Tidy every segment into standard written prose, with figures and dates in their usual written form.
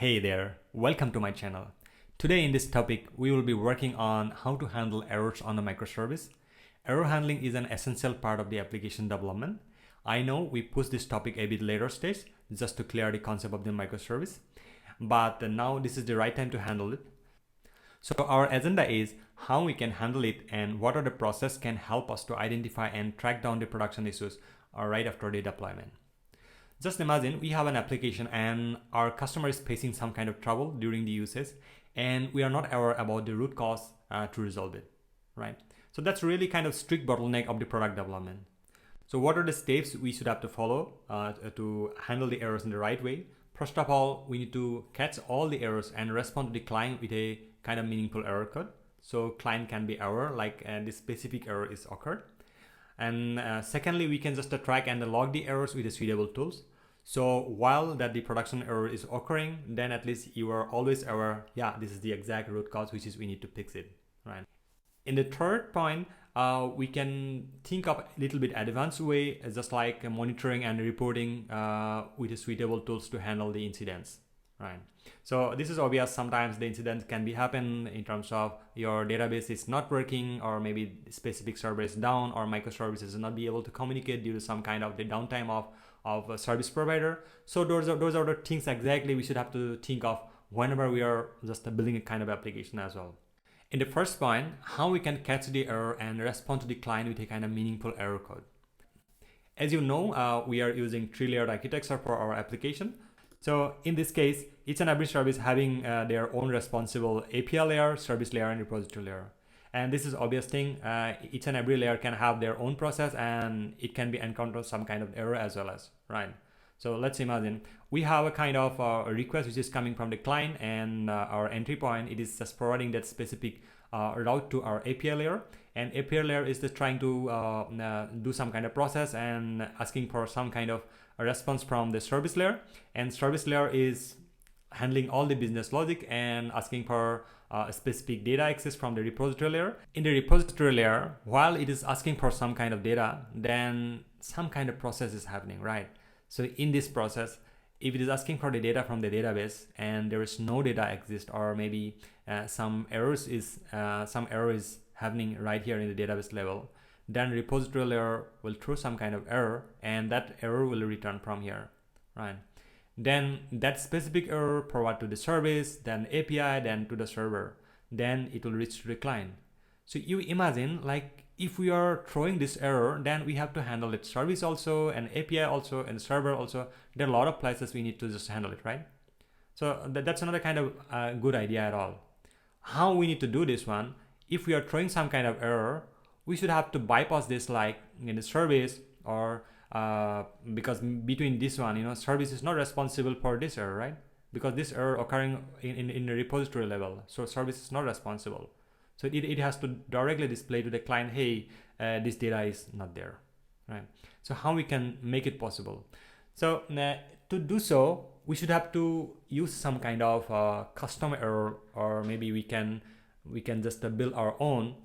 Hey there, welcome to my channel. Today in this topic, we will be working on how to handle errors on a microservice. Error handling is an essential part of the application development. I know we push this topic a bit later stage just to clear the concept of the microservice, but now this is the right time to handle it. So our agenda is how we can handle it and what are the process can help us to identify and track down the production issues right after the deployment. Just imagine we have an application and our customer is facing some kind of trouble during the usage and we are not aware about the root cause to resolve it, right? So that's really kind of strict bottleneck of the product development. So what are the steps we should have to follow to handle the errors in the right way? First of all, we need to catch all the errors and respond to the client with a kind of meaningful error code. So client can be error like this specific error is occurred. And secondly, we can just track and log the errors with the suitable tools. So while that the production error is occurring, then at least you are always aware, yeah, this is the exact root cause, which is we need to fix it, right? In the third point, we can think of a little bit advanced way, just like monitoring and reporting with the suitable tools to handle the incidents, right? So this is obvious. Sometimes the incident can be happen in terms of your database is not working, or maybe specific server is down, or microservices is not be able to communicate due to some kind of the downtime of a service provider. So those are the things exactly we should have to think of whenever we are just building a kind of application as well. In the first point, how we can catch the error and respond to the client with a kind of meaningful error code. As you know, we are using three-layered architecture for our application. So in this case, each and every service having their own responsible API layer, service layer, and repository layer. And this is obvious thing. Each and every layer can have their own process, and it can be encounter some kind of error as well as, right? So let's imagine we have a kind of a request which is coming from the client, and our entry point, it is just providing that specific route to our API layer, and API layer is just trying to do some kind of process and asking for some kind of a response from the service layer, and service layer is handling all the business logic and asking for a specific data access from the repository layer. In the repository layer, while it is asking for some kind of data, then some kind of process is happening, right? So in this process, if it is asking for the data from the database and there is no data exist, or maybe some error is happening right here in the database level, then repository layer will throw some kind of error, and that error will return from here, right? Then that specific error provide to the service, then API, then to the server, then it will reach to the client. So you imagine, like, if we are throwing this error, then we have to handle it service also, and API also, and server also. There are a lot of places we need to just handle it, right? So that's another kind of good idea at all. How we need to do this one? If we are throwing some kind of error, we should have to bypass this, like in the service, or because between this one, service is not responsible for this error, right? Because this error occurring in the repository level, so service is not responsible. So it has to directly display to the client, hey, this data is not there, right? So how we can make it possible? So to do so, we should have to use some kind of custom error, or maybe we can just build our own.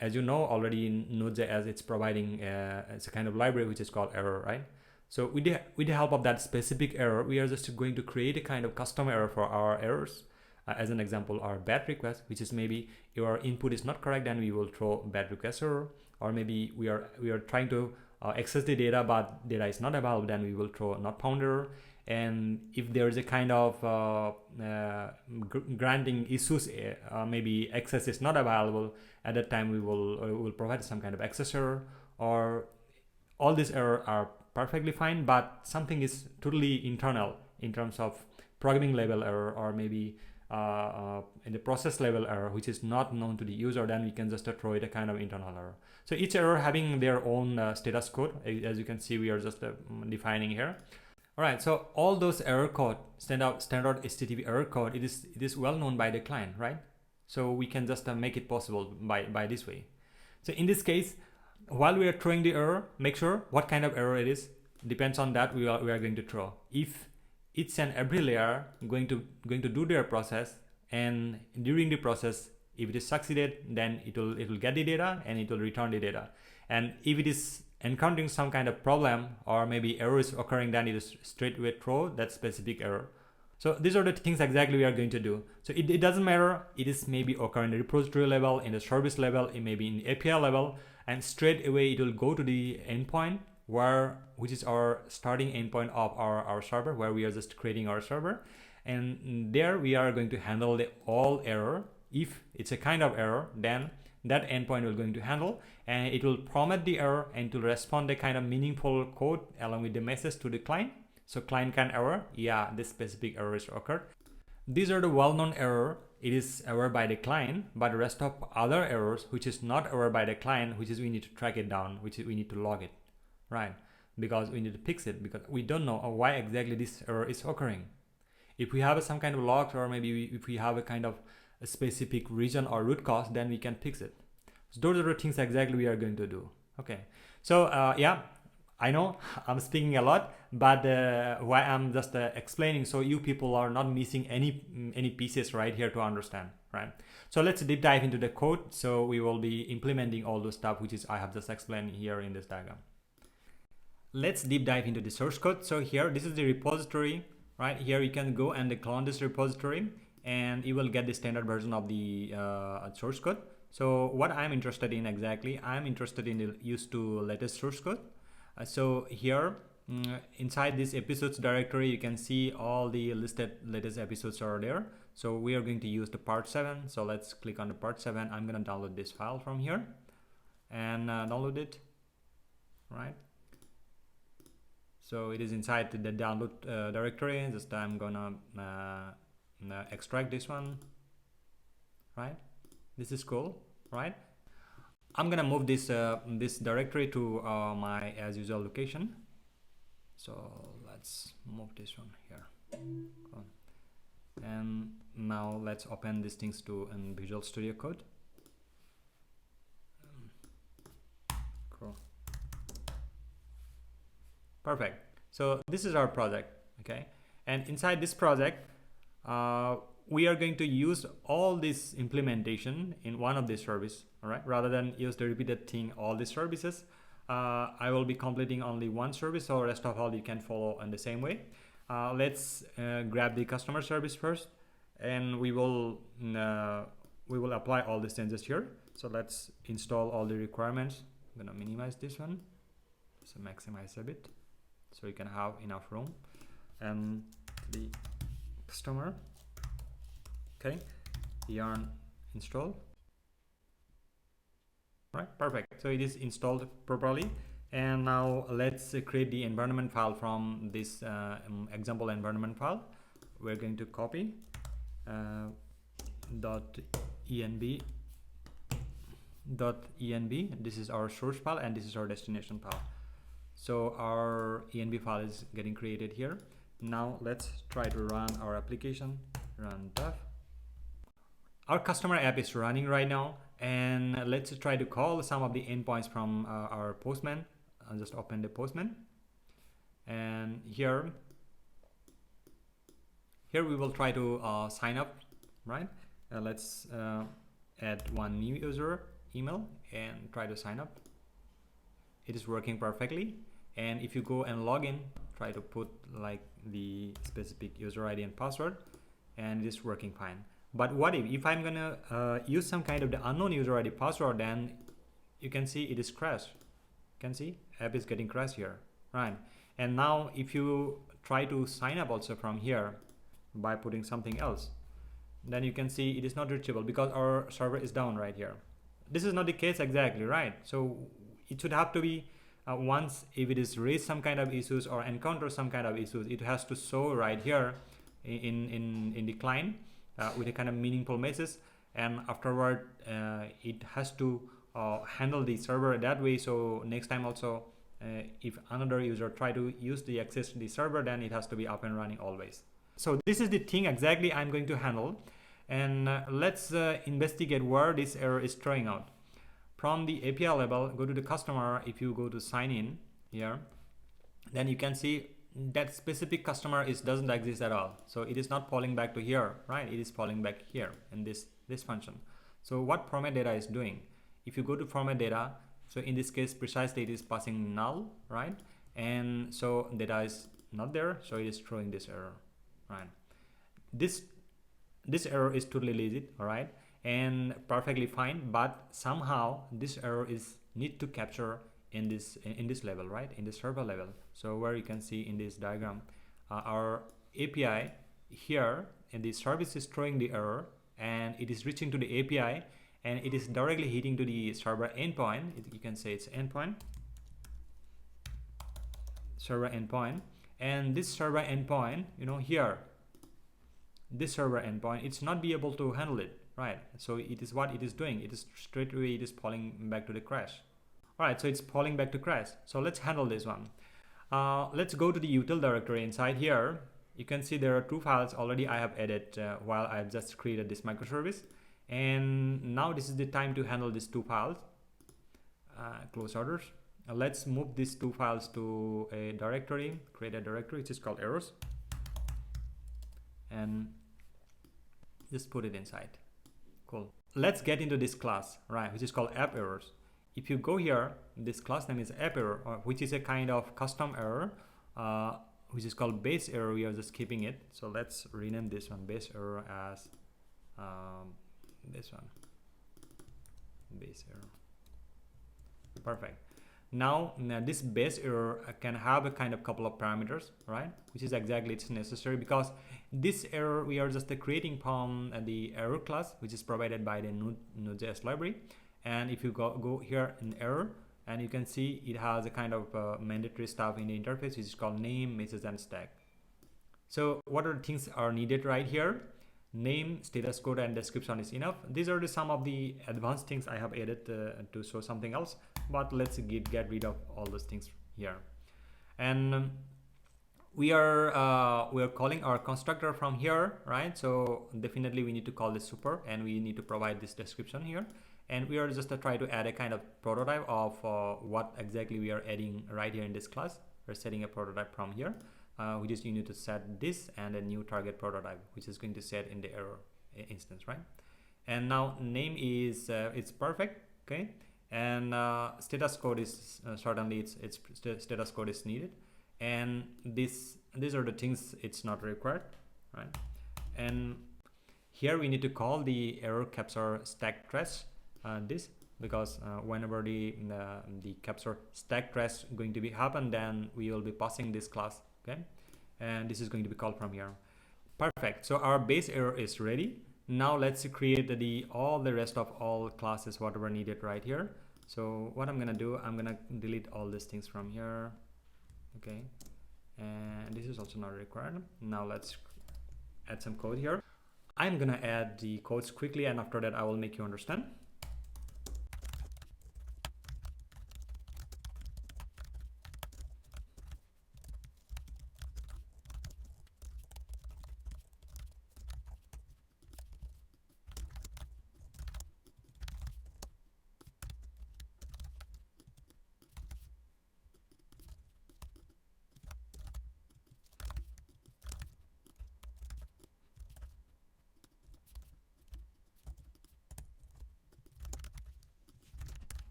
As you know already, in Node.js, it's providing it's a kind of library which is called error, right? So with the help of that specific error, we are just going to create a kind of custom error for our errors. As an example, our bad request, which is maybe your input is not correct, then we will throw bad request error. Or maybe we are trying to access the data, but data is not available, then we will throw not found error. And if there is a kind of granting issues, maybe access is not available, at that time we will provide some kind of access error. Or all these errors are perfectly fine, but something is totally internal in terms of programming level error, or maybe in the process level error, which is not known to the user, then we can just throw it a kind of internal error. So each error having their own status code. As you can see, we are just defining here. All right, so all those error code, standard HTTP error code, it is well known by the client, right? So we can just make it possible by this way. So in this case, while we are throwing the error, make sure what kind of error it is. Depends on that we are going to throw. If each and every layer going to do their process, and during the process, if it is succeeded, then it will get the data and it will return the data. And if it is encountering some kind of problem, or maybe error is occurring, then it is straight away throw that specific error. So these are the things exactly we are going to do. So it doesn't matter, it is maybe occur in the repository level, in the service level, it may be in the API level, and straight away it will go to the endpoint which is our starting endpoint of our server, where we are just creating our server. And there we are going to handle the all error. If it's a kind of error, then that endpoint will going to handle, and it will format the error and to respond the kind of meaningful code along with the message to the client. So client can error, yeah, this specific error is occurred. These are the well-known error. It is error by the client, but the rest of other errors which is not error by the client, which is we need to track it down, which is we need to log it, right? Because we need to fix it, because we don't know why exactly this error is occurring. If we have some kind of logs, or maybe if we have a kind of a specific region or root cause, then we can fix it. So those are the things exactly we are going to do. Okay, so yeah, I know I'm speaking a lot, but why I'm just explaining, so you people are not missing any pieces right here to understand, right? So let's deep dive into the code. So we will be implementing all those stuff which is I have just explained here in this diagram. Let's deep dive into the source code. So here, this is the repository, right? Here you can go and clone this repository, and you will get the standard version of the source code. So what I'm interested in exactly, I'm interested in the use to latest source code. So here inside this episodes directory, you can see all the listed latest episodes are there. So we are going to use the part 7. So let's click on the part 7. I'm going to download this file from here and download it, right? So it is inside the download directory. Just I'm gonna extract this one, right? This is cool, right? I'm gonna move this this directory to my as usual location. So let's move this one here. Cool. And now let's open these things to in Visual Studio Code. Cool. Perfect. So this is our project, okay? And inside this project, we are going to use all this implementation in one of these service, all right? Rather than use the repeated thing, all these services, I will be completing only one service, so rest of all you can follow in the same way. Let's grab the customer service first, and we will apply all these changes here. So let's install all the requirements. I'm gonna minimize this one, so maximize a bit, so you can have enough room. And the customer, okay, yarn install, right? Perfect. So it is installed properly. And now let's create the environment file from this example environment file. We're going to copy .env. This is our source file and this is our destination file. So our env file is getting created here. Now let's try to run our application. Run dev. Our customer app is running right now, and let's try to call some of the endpoints from our Postman. I'll just open the Postman, and here we will try to sign up, right? Let's add one new user email and try to sign up. It is working perfectly. And if you go and log in, try to put like the specific user ID and password, and it is working fine. But what if I'm gonna use some kind of the unknown user ID password, then you can see it is crashed. You can see app is getting crashed here, right? And now if you try to sign up also from here by putting something else, then you can see it is not reachable because our server is down right here. This is not the case exactly, right? So it should have to be once if it is raised some kind of issues or encounter some kind of issues, it has to show right here in the client with a kind of meaningful message, and afterward it has to handle the server that way. So next time also if another user try to use the access to the server, then it has to be up and running always. So this is the thing exactly I'm going to handle, and let's investigate where this error is throwing out. From the API level, go to the customer. If you go to sign in here, then you can see that specific customer doesn't exist at all. So it is not falling back to here, right? It is falling back here in this function. So what format data is doing? If you go to format data, so in this case precisely it is passing null, right? And so data is not there, so it is throwing this error, right? this error is totally legit, all right, and perfectly fine, but somehow this error is need to capture in this level, right, in the server level. So where you can see in this diagram, our API here and the service is throwing the error, and it is reaching to the API, and it is directly hitting to the server endpoint. You can say it's endpoint, server endpoint, and this server endpoint, you know, here this server endpoint, it's not be able to handle it, right? So it is what it is doing, it is straight away it is falling back to the crash. All right, so it's falling back to crash. So let's handle this one. Let's go to the util directory. Inside here you can see there are two files already I have added while I have just created this microservice, and now this is the time to handle these two files. Close orders. Let's move these two files to a directory, create a directory which is called errors, and just put it inside. Cool. Let's get into this class, right, which is called app errors. If you go here, this class name is app error, which is a kind of custom error, which is called base error. We are just keeping it. So let's rename this one base error as this one, base error. Perfect. Now this base error can have a kind of couple of parameters, right, which is exactly it's necessary, because this error we are just creating from the error class, which is provided by the Node.js library. And if you go here in error, and you can see it has a kind of mandatory stuff in the interface, which is called name, message, and stack. So what are the things are needed right here? Name, status code, and description is enough. These are some of the advanced things I have added to show something else, but let's get rid of all those things here. And we are calling our constructor from here, right? So definitely we need to call this super, and we need to provide this description here, and we are just try to add a kind of prototype of what exactly we are adding right here in this class. We're setting a prototype from here. We just need to set this and a new target prototype, which is going to set in the error instance, right? And now name is it's perfect, okay? And status code is certainly it's status code is needed, and these are the things it's not required, right? And here we need to call the error capture stack trace this, because whenever the capture stack trace going to be happen, then we will be passing this class. Okay, and this is going to be called from here. Perfect. So our base error is ready. Now let's create all the rest of all classes, whatever needed right here. So what I'm gonna do, I'm gonna delete all these things from here. Okay, and this is also not required. Now let's add some code here. I'm gonna add the codes quickly, and after that I will make you understand.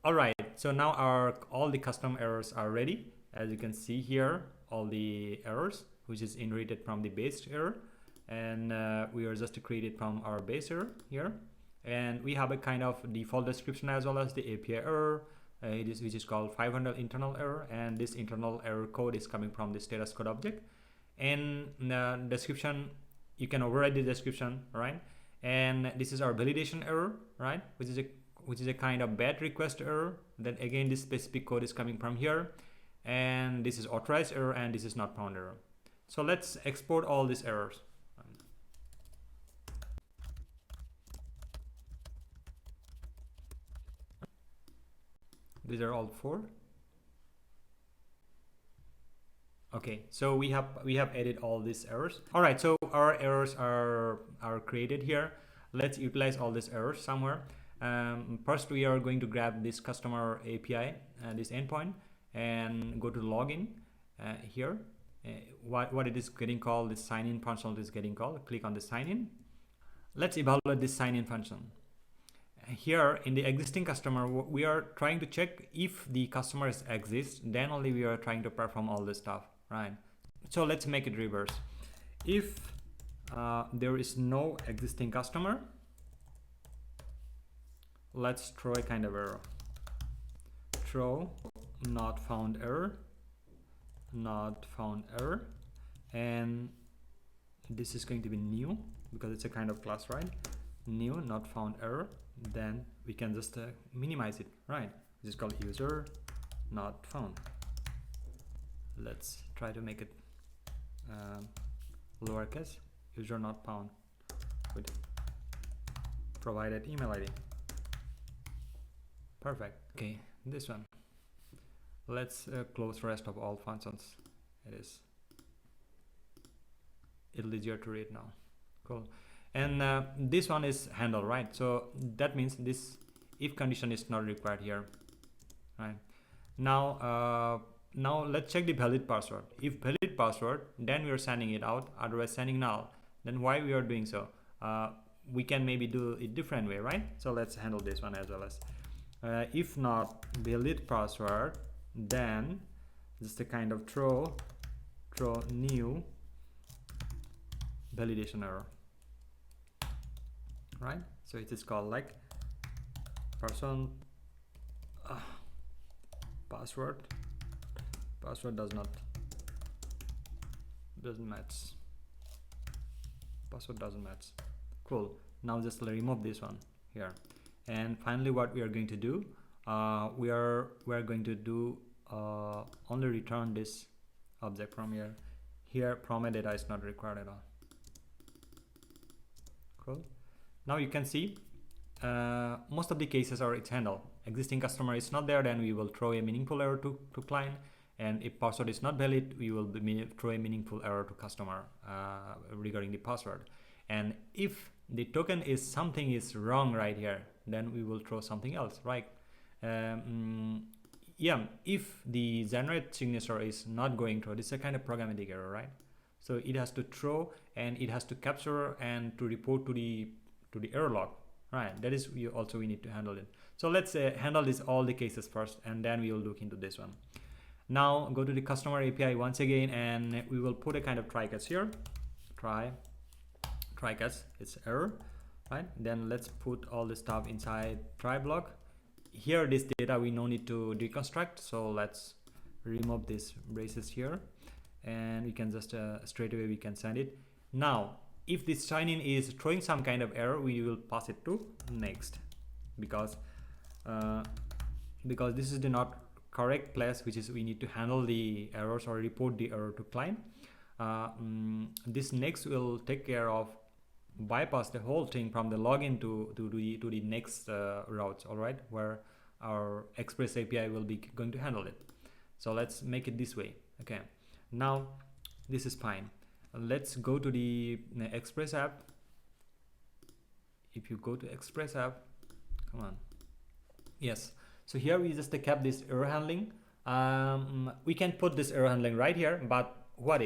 All right, so now all the custom errors are ready. As you can see here, all the errors, which is inherited from the base error, and we are just created from our base error here, and we have a kind of default description as well as the API error, which is called 500 internal error, and this internal error code is coming from the status code object. And the description, you can override the description, right? And this is our validation error, right, which is a kind of bad request error. Then again, this specific code is coming from here, and this is authorized error, and this is not found error. So let's export all these errors. These are all 4. Okay, so we have added all these errors. All right, so our errors are created here. Let's utilize all these errors somewhere. First, we are going to grab this customer API, this endpoint, and go to login here, what it is getting called, this sign in function is getting called. Click on the sign in. Let's evaluate this sign in function. Here in the existing customer, we are trying to check if the customers exist, then only we are trying to perform all this stuff, right? So let's make it reverse. If there is no existing customer, let's throw a kind of error. Throw not found error, and this is going to be new because it's a kind of class, right? New not found error. Then we can just minimize it, right? This is called user not found. Let's try to make it lowercase, user not found with provided email ID. Perfect. Okay, this one. Let's close the rest of all functions. It'll easier to read now. Cool. And this one is handled, right? So that means this if condition is not required here, right? Now let's check the valid password. If valid password, then we are sending it out, otherwise sending null. Then why we are doing so? We can maybe do it different way, right? So let's handle this one as well as if not valid password, then just a kind of throw new validation error, right? So it is called like person password doesn't match, password doesn't match. Cool. Now just remove this one here, and finally what we are going to do, we are going to do only return this object from here from a data is not required at all. Cool. Now you can see most of the cases are it's handled. Existing customer is not there, then we will throw a meaningful error to client, and if password is not valid, we will throw a meaningful error to customer regarding the password. And if the token is something is wrong right here, then we will throw something else, right? Yeah, if the generate signature is not going through, this is a kind of programmatic error, right? So it has to throw and it has to capture and to report to the error log, right? That is we need to handle it. So let's handle this all the cases first, and then we will look into this one. Now go to the customer API once again, and we will put a kind of try catch here. Try catch, it's error, right? Then let's put all the stuff inside try block. Here this data we no need to deconstruct, so let's remove these braces here, and we can just straight away we can send it. Now if this sign in is throwing some kind of error, we will pass it to next, because this is the not correct place, which is we need to handle the errors or report the error to client. This next will take care of bypass the whole thing from the login to the next routes, all right, where our Express API will be going to handle it. So let's make it this way. Okay, now this is fine. Let's go to the Express app. If you go to Express app, come on, yes, so here we just kept this error handling. We can put this error handling right here, but what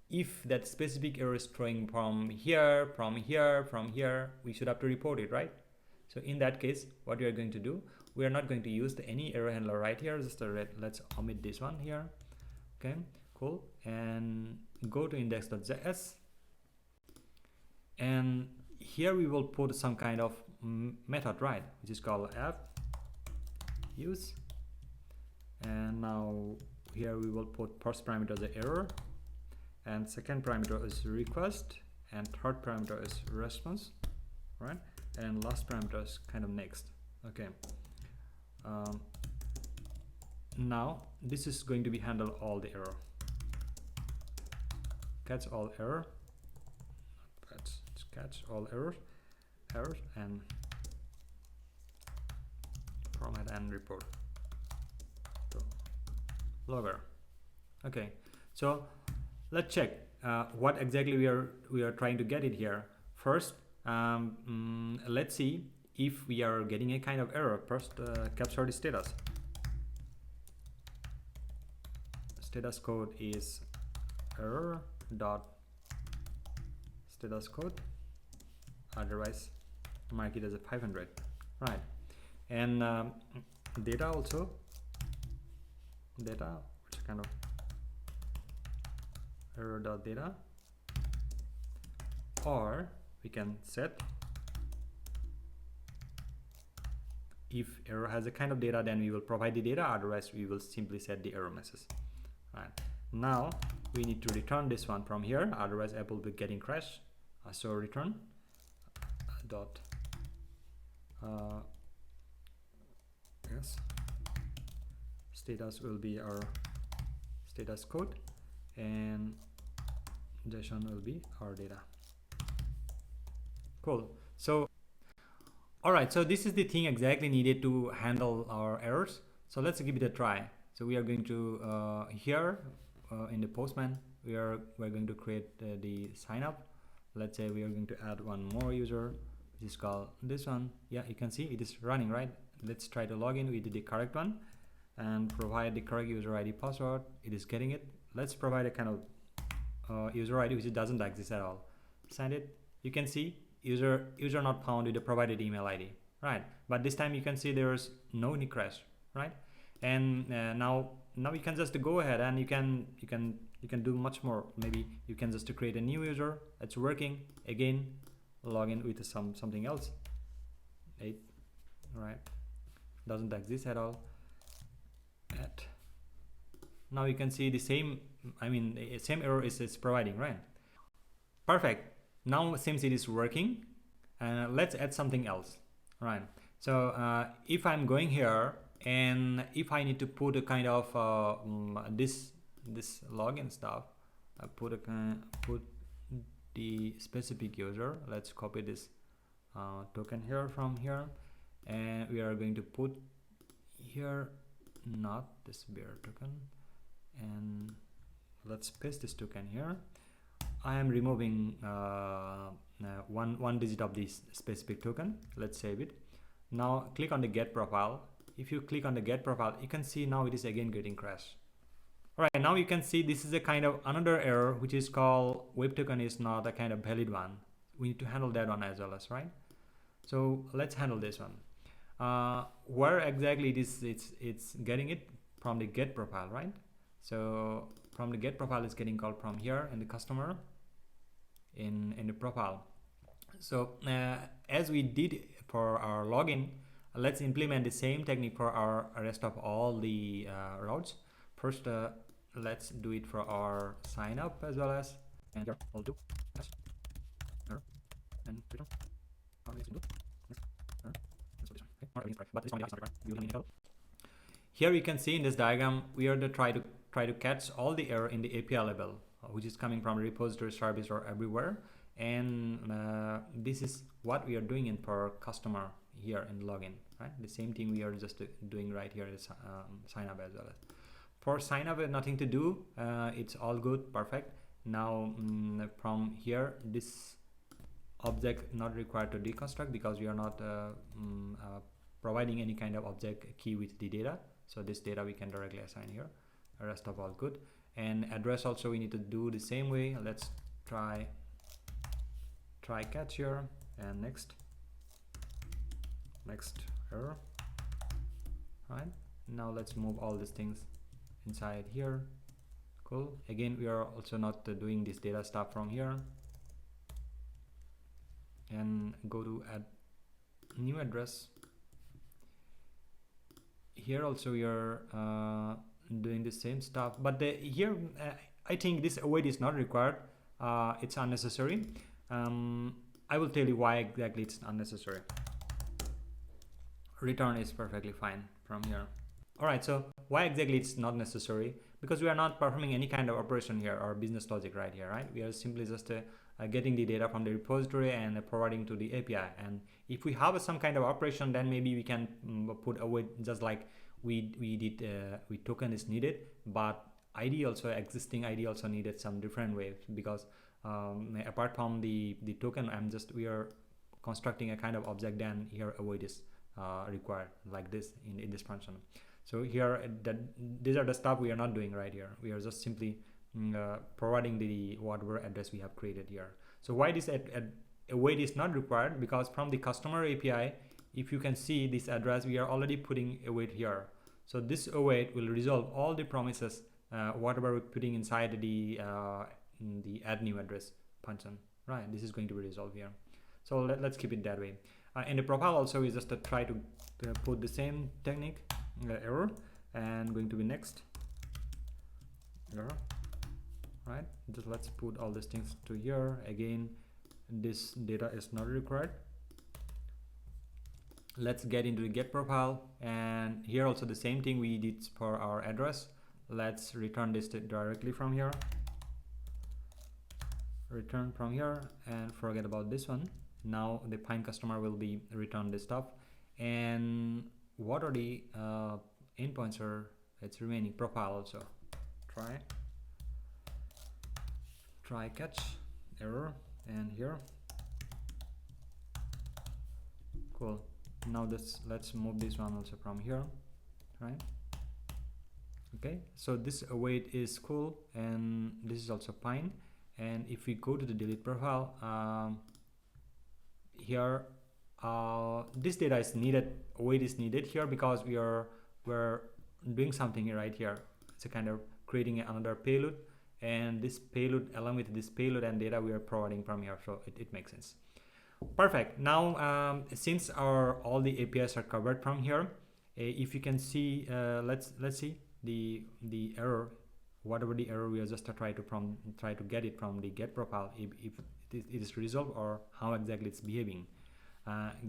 if that specific error is throwing from here, we should have to report it, right? So in that case, what we are going to do, we are not going to use any error handler right here, just let's omit this one here. Okay, cool. And go to index.js, and here we will put some kind of method, right, which is called app use. And now here we will put first parameter as the error, and second parameter is request, and third parameter is response, right? And last parameter is kind of next. Okay. Now this is going to be handle all the error. Catch all error. Catch all errors, and format and report to logger. Okay. So let's check what exactly we are trying to get it here. First, let's see if we are getting a kind of error. First, capture the status code is error dot status code, otherwise mark it as a 500, right? And data also, data, which kind of error dot data, or we can set if error has a kind of data, then we will provide the data, otherwise we will simply set the error message. Right, now we need to return this one from here, otherwise app will be getting crashed. So return dot yes, status will be our status code, and JSON will be our data. Cool. So all right, so this is the thing exactly needed to handle our errors. So let's give it a try. So we are going to here in the Postman, we're going to create the sign up. Let's say we are going to add one more user, which is called this one. Yeah, you can see it is running, right? Let's try to log in. We did the correct one and provide the correct user ID password. It is getting it. Let's provide a kind of user ID which doesn't exist at all. Send it. You can see user not found with the provided email ID, right? But this time you can see there's no any crash, right? And now you can just go ahead and you can do much more. Maybe you can just create a new user. It's working again. Log in with something else. 8, right? Doesn't exist at all. Now you can see the same. I mean, the same error is providing, right? Perfect. Now since it is working, let's add something else, right? So if I'm going here and if I need to put a kind of this login stuff, I put the specific user. Let's copy this token here from here, and we are going to put here not this bear token, and let's paste this token here. I am removing one digit of this specific token. Let's save it. Now click on the get profile. If you click on the get profile, you can see now it is again getting crashed. All right, now you can see this is a kind of another error which is called web token is not a kind of valid one. We need to handle that one as well as, right? So let's handle this one. Where exactly it is, it's getting it from the get profile, right? So from the get profile is getting called from here in the customer in the profile. So as we did for our login, let's implement the same technique for our rest of all the routes. First, let's do it for our sign up as well as, and here I'll do yes, and return. Here you can see in this diagram we are to try to catch all the error in the API level, which is coming from repository, service, or everywhere. And this is what we are doing in for customer here in login, right? The same thing we are just doing right here is sign up as well. For sign up, nothing to do. It's all good, perfect. Now from here, this object not required to deconstruct because we are not providing any kind of object key with the data. So this data we can directly assign here. The rest of all good. And address also we need to do the same way. Let's try catch here, and next error. Right, now let's move all these things inside here. Cool. Again, we are also not doing this data stuff from here, and go to add new address. Here also we are doing the same stuff, but here I think this await is not required. It's unnecessary. I will tell you why exactly it's unnecessary. Return is perfectly fine from here. All right, so why exactly it's not necessary? Because we are not performing any kind of operation here or business logic right here, right? We are simply just getting the data from the repository and providing to the API. And if we have some kind of operation, then maybe we can put away, just like we did with token is needed, but ID also, existing ID also needed some different way, because apart from the token, we are constructing a kind of object, then here await is required like this in this function. So here these are the stuff we are not doing right here. We are just simply providing the whatever address we have created here. So why this await is not required? Because from the customer API, if you can see this address, we are already putting await here. So this await will resolve all the promises whatever we're putting inside the add new address function, right? This is going to be resolved here. So let's keep it that way. And the profile also is just to try to put the same technique, error, and going to be next error, right? Just let's put all these things to here. Again, this data is not required. Let's get into the get profile, and here also the same thing we did for our address. Let's return this directly from here. Return from here and forget about this one. Now the Pine customer will be return this stuff. And what are the endpoints are it's remaining? Profile also. Try catch error, and here. Cool. Now let's move this one also from here, right? Okay, so this await is cool, and this is also fine. And if we go to the delete profile, here this data is needed, await is needed here because we're doing something right here. It's a kind of creating another payload, and this payload along with this payload and data we are providing from here, so it makes sense. Perfect. Now since all the APIs are covered from here, if you can see, let's see the error, whatever the error we are just try to get it from the get profile, if it is resolved or how exactly it's behaving.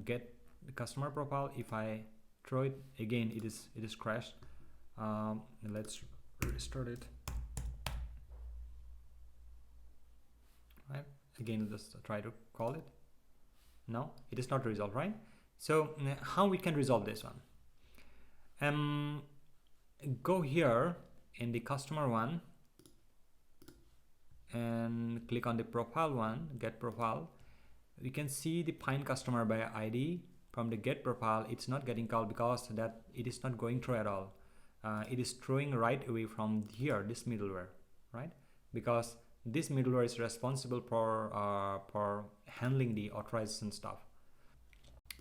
Get the customer profile, if I throw it again, it is crashed. Let's restart it. Right, again, just try to call it. No, it is not resolved, right? So how we can resolve this one? Go here in the customer one and click on the profile one, get profile. We can see the Pine customer by ID from the get profile. It's not getting called because that it is not going through at all. It is throwing right away from here, this middleware, right? Because this middleware is responsible for handling the authorization stuff.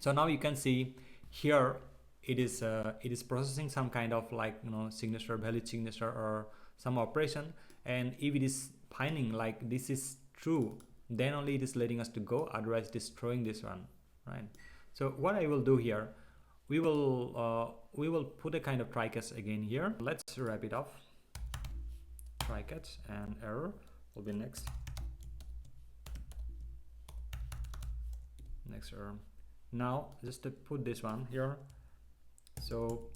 So now you can see here it is processing some kind of like signature, valid signature or some operation, and if it is finding like this is true, then only it is letting us to go, otherwise destroying this one, right? So what I will do here, we will put a kind of try catch again here. Let's wrap it off. Try catch and error will be next error. Now just to put this one here, so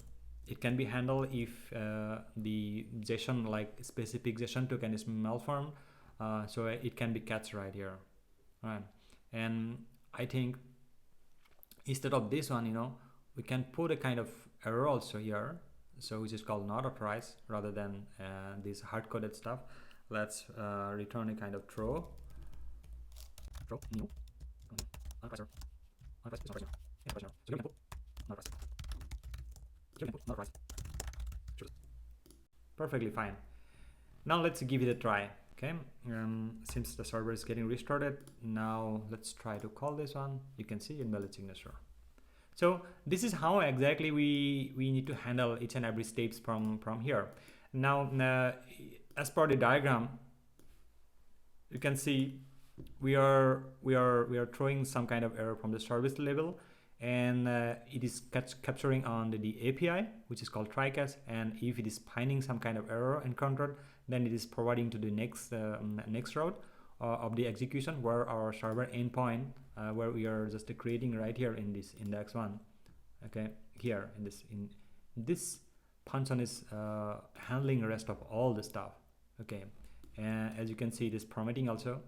it can be handled if the JSON, like specific JSON token is malformed, so it can be catched right here, right? And I think instead of this one, we can put a kind of error also here, so which is called not authorized rather than this hard-coded stuff. Let's return a kind of throw new. Perfectly fine. Now let's give it a try. Okay, since the server is getting restarted, now let's try to call this one. You can see invalid signature. So this is how exactly we need to handle each and every steps from here. Now as per the diagram, you can see we are throwing some kind of error from the service level, and it is capturing on the API, which is called try catch, and if it is finding some kind of error encountered, then it is providing to the next route of the execution, where our server endpoint, where we are just creating right here in this index one. Okay, here in this function is handling the rest of all the stuff. Okay, and as you can see, it is formatting also.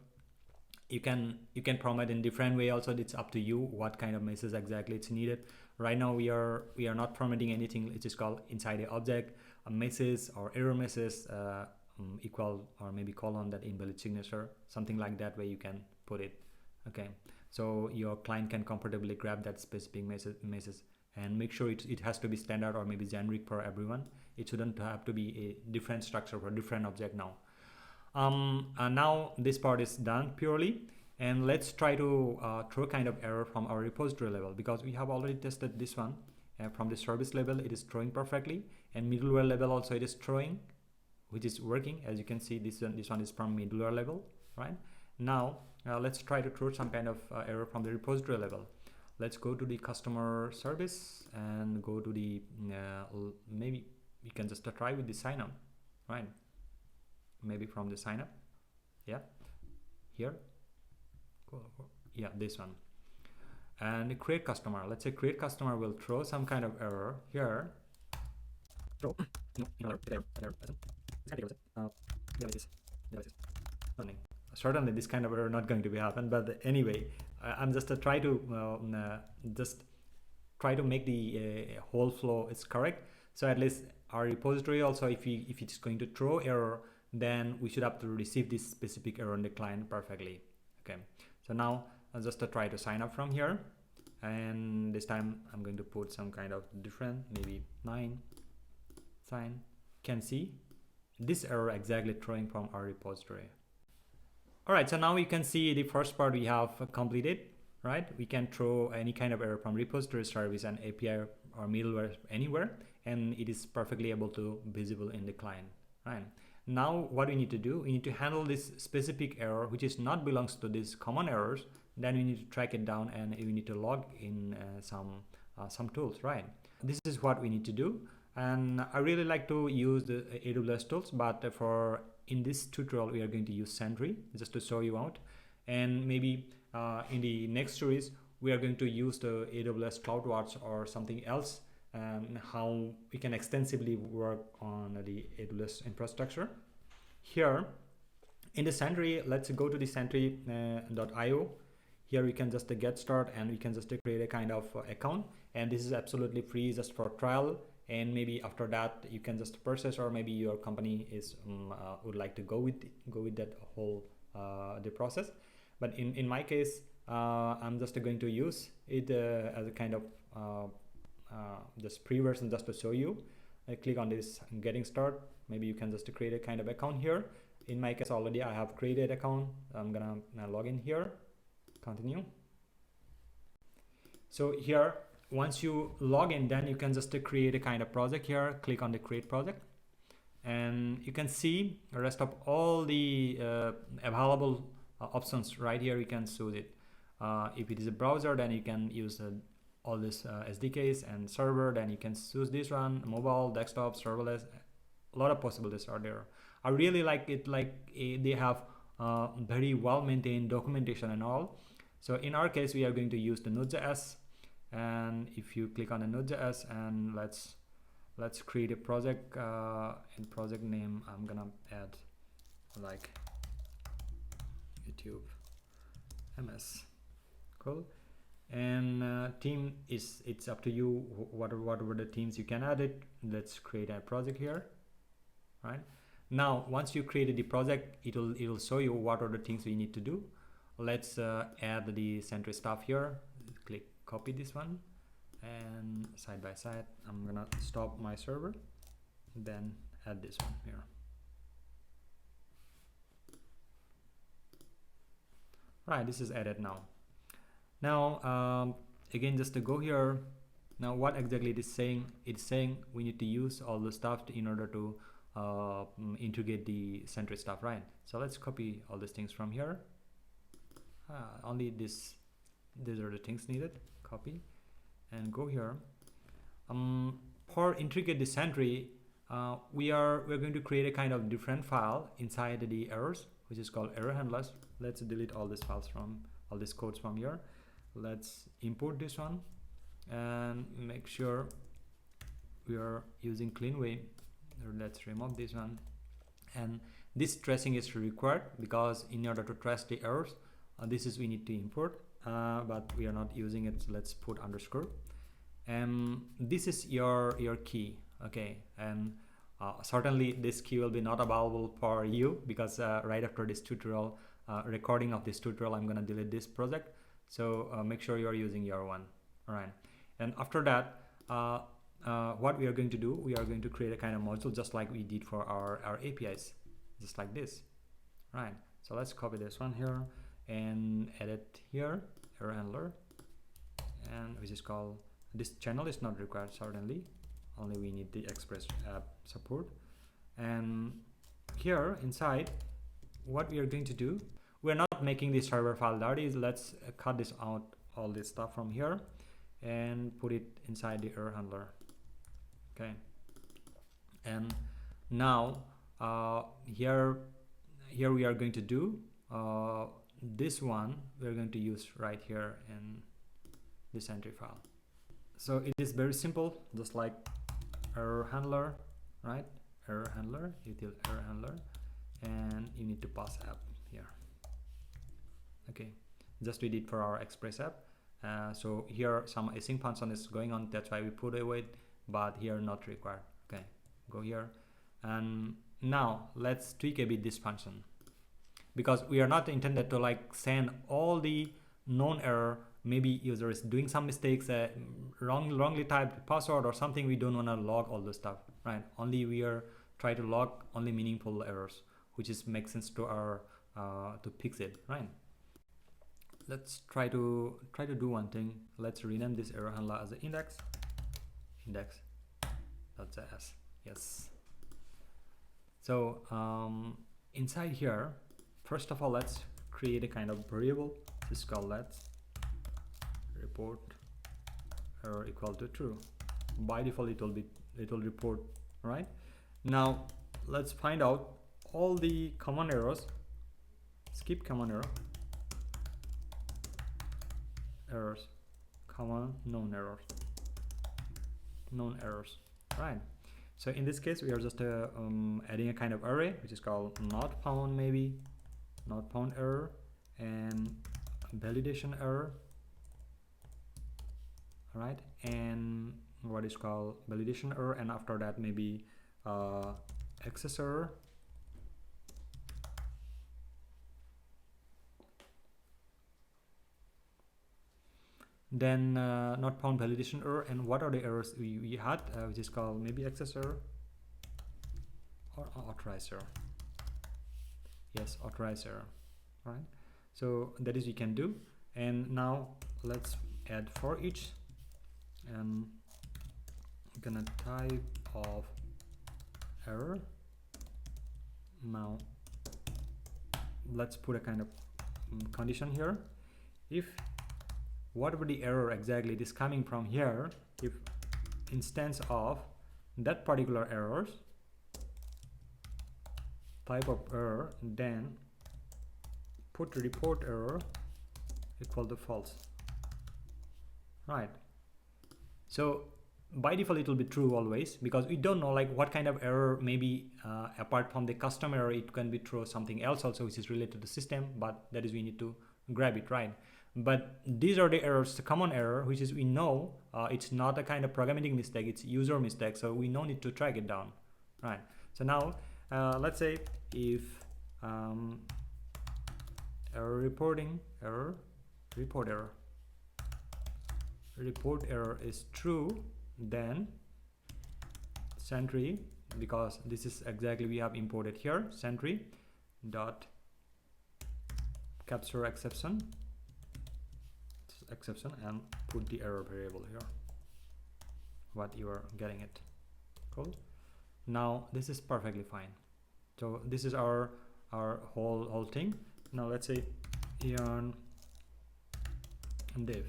You can format in different way also. It's up to you what kind of message exactly it's needed. Right now we are not formatting anything. It is called inside the object a message or error message equal or maybe colon that invalid signature, something like that way you can put it. Okay, so your client can comfortably grab that specific message and make sure it has to be standard or maybe generic for everyone. It shouldn't have to be a different structure for different object now. Now this part is done purely, and let's try to throw kind of error from our repository level, because we have already tested this one. From the service level it is throwing perfectly, and middleware level also it is throwing, which is working. As you can see, this one is from middleware level, right? Now let's try to throw some kind of error from the repository level. Let's go to the customer service and go to the maybe we can just try with the sign up, right? Maybe from the sign up, yeah, here, cool. Yeah, this one. And create customer, let's say create customer will throw some kind of error here. Certainly this kind of error not going to be happen, but anyway, I'm just try to just try to make the whole flow is correct. So at least our repository also, if it's going to throw error, then we should have to receive this specific error in the client perfectly. Okay, so now I'll just try to sign up from here, and this time I'm going to put some kind of different, maybe 9 sign. Can see this error exactly throwing from our repository. All right, so now you can see the first part we have completed, right? We can throw any kind of error from repository service and API or middleware anywhere, and it is perfectly able to visible in the client, right? Now what we need to do, we need to handle this specific error which is not belongs to these common errors. Then we need to track it down, and we need to log in some tools, right? This is what we need to do, and I really like to use the AWS tools, but for in this tutorial we are going to use Sentry just to show you out, and maybe in the next series we are going to use the AWS CloudWatch or something else, and how we can extensively work on the AWS infrastructure. Here in the Sentry, let's go to the Sentry.io. Here we can just get start, and we can just create a kind of account, and this is absolutely free just for trial, and maybe after that you can just purchase, or maybe your company is would like to go with that whole the process. But in my case, I'm just going to use it as a kind of just free version just to show you. I click on this getting start. Maybe you can just create a kind of account here. In my case already I have created account. I'm gonna log in here, continue. So here once you log in, then you can just create a kind of project here. Click on the create project, and you can see the rest of all the available options right here. You can choose it. If it is a browser, then you can use all this SDKs and server, then you can choose this one, mobile, desktop, serverless. A lot of possibilities are there. I really like it, like they have very well maintained documentation and all. So in our case we are going to use the Node.js, and if you click on the Node.js, and let's create a project. In project name I'm gonna add like YouTube MS, cool. And team is, it's up to you, whatever the teams you can add it. Let's create a project here, right? Now once you created the project, it'll show you what are the things we need to do. Let's add the Sentry stuff here. Click copy this one, and side by side I'm gonna stop my server, then add this one here. Right, this is added now. Now again, just to go here, now what exactly it is saying, it's saying we need to use all the stuff in order to integrate the Sentry stuff, right? So let's copy all these things from here. Only these are the things needed. Copy and go here. For integrate the Sentry, we're going to create a kind of different file inside the errors, which is called error handlers. Let's delete all these files from all these codes from here. Let's import this one and make sure we are using clean way. Let's remove this one, and this tracing is required because in order to trace the errors, this is we need to import, but we are not using it. So let's put underscore, and this is your key, okay? And certainly this key will be not available for you, because right after this tutorial, recording of this tutorial, I'm gonna delete this project. So make sure you are using your one. All right, and after that, what we are going to do, we are going to create a kind of module just like we did for our APIs, just like this. right? So let's copy this one here and edit here, error handler, and which is called, this channel is not required certainly, only we need the express app support. And here inside, what we are going to do, we're not making the server file dirty. Let's cut this out, all this stuff from here, and put it inside the error handler. Okay, and now here we are going to do this one we're going to use right here in the Sentry file. So it is very simple, just like error handler, right? Error handler, util error handler, and you need to pass app here. Okay, just we did for our express app. So here some async function is going on, that's why we put away, but here not required. Okay, go here, and now let's tweak a bit this function, because we are not intended to like send all the known error. Maybe user is doing some mistakes, wrongly typed password or something. We don't want to log all the stuff, right? Only we are try to log only meaningful errors, which is makes sense to our to fix it, right? Let's try to do one thing. Let's rename this error handler as an index.js. Yes. So inside here, first of all, let's create a kind of variable. Just call let's report error equal to true. By default, it will report, right? Now let's find out all the common errors. Skip common errors, common known errors, right? So in this case, we are just adding a kind of array which is called not found, maybe not found error, and validation error, right? And what is called validation error, and after that maybe access error, then not found validation error. And what are the errors we had, which is called maybe access error or authorized error. Yes, authorized error, right? So that is we can do. And now let's add for each, and gonna type of error. Now let's put a kind of condition here. If whatever the error exactly it is coming from here, if instance of that particular errors, type of error, then put report error equal to false, right? So by default it will be true always, because we don't know like what kind of error, maybe apart from the custom error it can be through something else also which is related to the system, but that is we need to grab it, right? But these are the errors, the common error, which is we know it's not a kind of programming mistake, it's user mistake, so we no need to track it down, right? So now let's say if report error is true, then Sentry, because this is exactly we have imported here, Sentry dot capture exception and put the error variable here, what you are getting it. Cool. Now this is perfectly fine. So this is our whole thing. Now let's say run dev.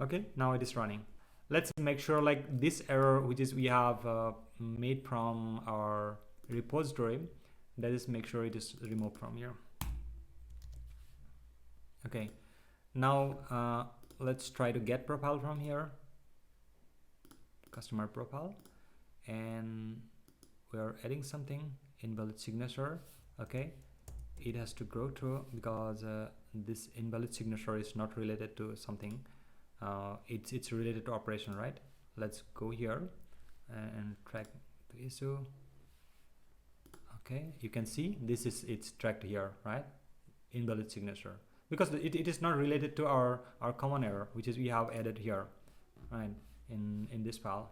Okay, now it is running. Let's make sure like this error which is we have made from our repository, that is make sure it is removed from here. Okay, now let's try to get profile from here, customer profile, and we are adding something, invalid signature. Okay, it has to go through because this invalid signature is not related to something, it's related to operation, right? Let's go here and track the issue. Okay, you can see this is it's tracked here, right? Invalid signature, because it is not related to our common error, which is we have added here, right? In this file.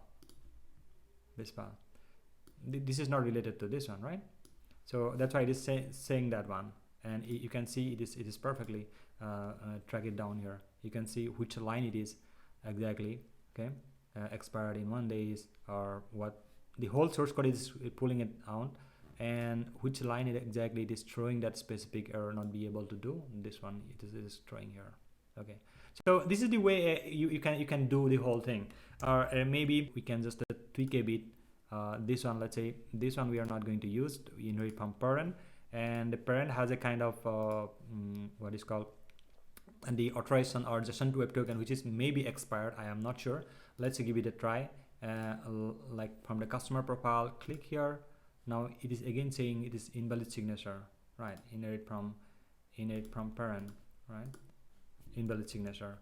this is not related to this one, right? So that's why it is saying that one, and you can see it is perfectly track it down here. You can see which line it is exactly. Okay, expired in 1 day, or what the whole source code is pulling it out, and which line exactly it is throwing that specific error not be able to do. This one it is throwing here. Okay, so this is the way you can do the whole thing. Or maybe we can just tweak a bit. This one, let's say this one we are not going to use. We inherit from parent, and the parent has a kind of what is called and the authorization or the send to web token, which is maybe expired. I am not sure. Let's give it a try. Like from the customer profile, click here. Now it is again saying it is invalid signature, right? Inherit from parent, right? Invalid signature.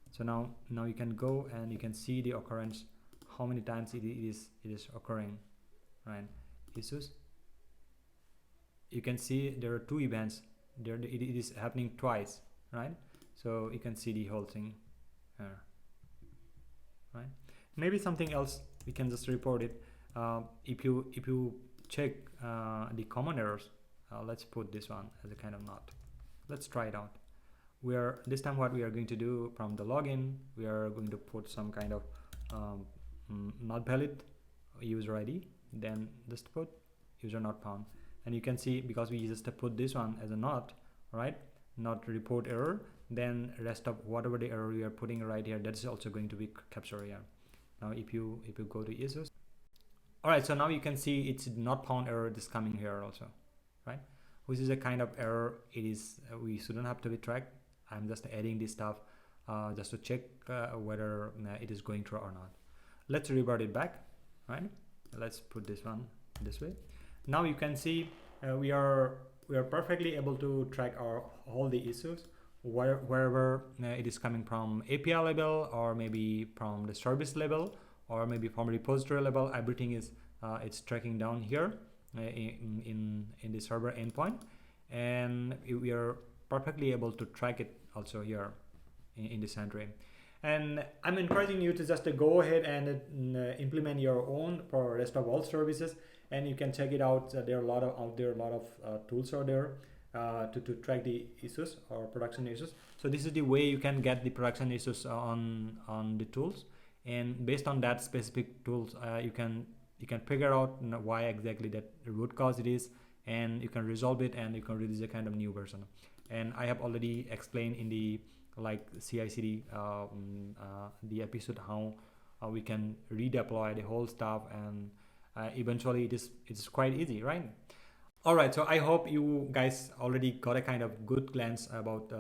So now you can go and you can see the occurrence, how many times it is occurring, right? Issues. You can see there are 2 events. There it is happening twice, right? So you can see the whole thing here, right? Maybe something else we can just report it. If you check the common errors, let's put this one as a kind of note. Let's try it out. This time what we are going to do, from the login we are going to put some kind of not valid user ID, then just put user not found, and you can see because we just put this one as a not, right, not report error, then rest of whatever the error we are putting right here, that is also going to be captured here. Now if you go to issues, all right, so now you can see it's not found error is coming here also, right, which is a kind of error. It is we shouldn't have to be tracked. I'm just adding this stuff just to check whether it is going through or not. Let's revert it back, right? Let's put this one this way. Now you can see we are perfectly able to track all the issues wherever it is coming from, API level, or maybe from the service level, or maybe from repository level. Everything is it's tracking down here in the server endpoint, and we are perfectly able to track it also here in the Sentry. And I'm encouraging you to just go ahead and implement your own for rest of all services, and you can check it out. There are a lot of tools out there to track the issues or production issues. So this is the way you can get the production issues on the tools, and based on that specific tools, you can figure out why exactly that root cause it is, and you can resolve it, and you can release a kind of new version. And I have already explained in the CI/CD the episode how we can redeploy the whole stuff, and eventually it's quite easy, right? All right, so I hope you guys already got a kind of good glance about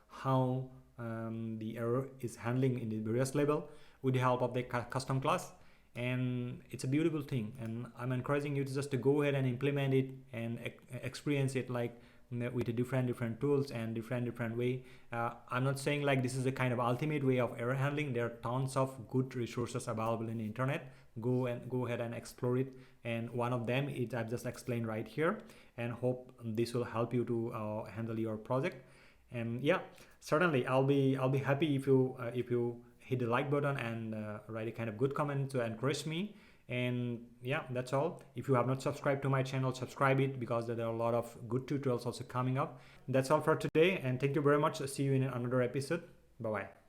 how the error is handling in the various level with the help of the custom class. And it's a beautiful thing, and I'm encouraging you to just to go ahead and implement it and experience it like with the different tools and different way. I'm not saying like this is a kind of ultimate way of error handling. There are tons of good resources available in the internet. Go ahead and explore it, and one of them is I've just explained right here, and hope this will help you to handle your project. And yeah, certainly I'll be happy if you hit the like button and write a kind of good comment to encourage me. And yeah, that's all. If you have not subscribed to my channel, subscribe it, because there are a lot of good tutorials also coming up. That's all for today, and thank you very much. See you in another episode. Bye bye.